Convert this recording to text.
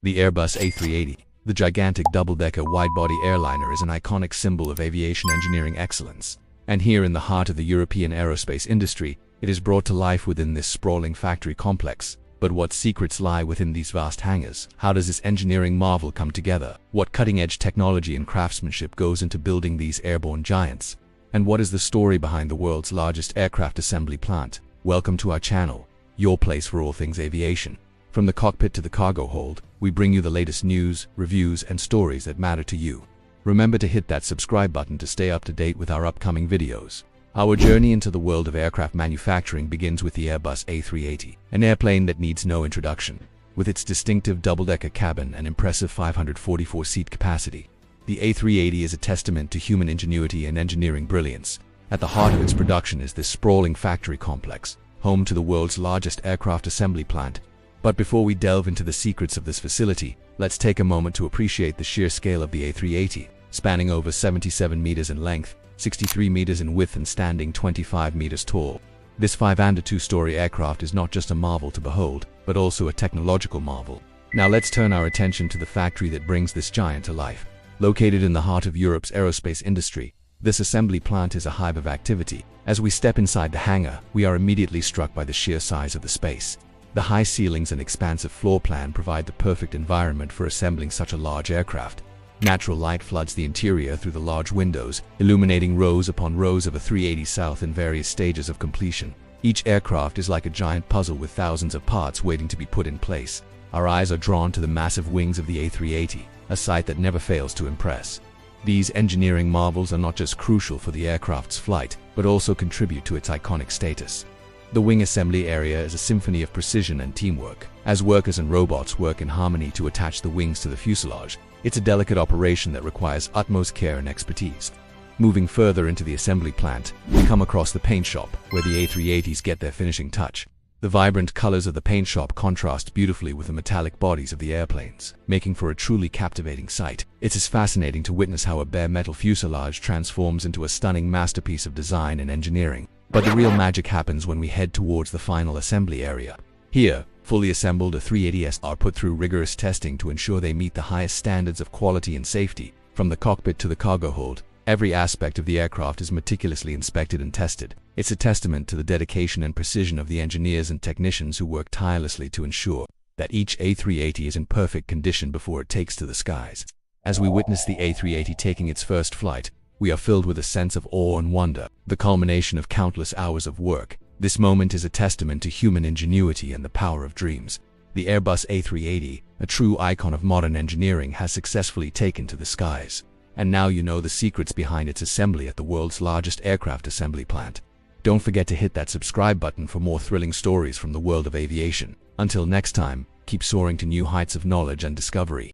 The Airbus A380, the gigantic double-decker wide-body airliner, is an iconic symbol of aviation engineering excellence. And here in the heart of the European aerospace industry, it is brought to life within this sprawling factory complex. But what secrets lie within these vast hangars? How does this engineering marvel come together? What cutting-edge technology and craftsmanship goes into building these airborne giants? And what is the story behind the world's largest aircraft assembly plant? Welcome to our channel, your place for all things aviation. From the cockpit to the cargo hold, we bring you the latest news, reviews, and stories that matter to you. Remember to hit that subscribe button to stay up to date with our upcoming videos. Our journey into the world of aircraft manufacturing begins with the Airbus A380, an airplane that needs no introduction. With its distinctive double-decker cabin and impressive 544-seat capacity, the A380 is a testament to human ingenuity and engineering brilliance. At the heart of its production is this sprawling factory complex, home to the world's largest aircraft assembly plant. But before we delve into the secrets of this facility, let's take a moment to appreciate the sheer scale of the A380, spanning over 77 meters in length, 63 meters in width, and standing 25 meters tall. This 5-2-story aircraft is not just a marvel to behold, but also a technological marvel. Now let's turn our attention to the factory that brings this giant to life. Located in the heart of Europe's aerospace industry, this assembly plant is a hive of activity. As we step inside the hangar, we are immediately struck by the sheer size of the space. The high ceilings and expansive floor plan provide the perfect environment for assembling such a large aircraft. Natural light floods the interior through the large windows, illuminating rows upon rows of A380 South in various stages of completion. Each aircraft is like a giant puzzle with thousands of parts waiting to be put in place. Our eyes are drawn to the massive wings of the A380, a sight that never fails to impress. These engineering marvels are not just crucial for the aircraft's flight, but also contribute to its iconic status. The wing assembly area is a symphony of precision and teamwork. As workers and robots work in harmony to attach the wings to the fuselage, it's a delicate operation that requires utmost care and expertise. Moving further into the assembly plant, we come across the paint shop, where the A380s get their finishing touch. The vibrant colors of the paint shop contrast beautifully with the metallic bodies of the airplanes, making for a truly captivating sight. It is fascinating to witness how a bare metal fuselage transforms into a stunning masterpiece of design and engineering. But the real magic happens when we head towards the final assembly area. Here, fully assembled A380s are put through rigorous testing to ensure they meet the highest standards of quality and safety. From the cockpit to the cargo hold, every aspect of the aircraft is meticulously inspected and tested. It's a testament to the dedication and precision of the engineers and technicians who work tirelessly to ensure that each A380 is in perfect condition before it takes to the skies. As we witness the A380 taking its first flight, we are filled with a sense of awe and wonder, the culmination of countless hours of work. This moment is a testament to human ingenuity and the power of dreams. The Airbus A380, a true icon of modern engineering, has successfully taken to the skies. And now you know the secrets behind its assembly at the world's largest aircraft assembly plant. Don't forget to hit that subscribe button for more thrilling stories from the world of aviation. Until next time, keep soaring to new heights of knowledge and discovery.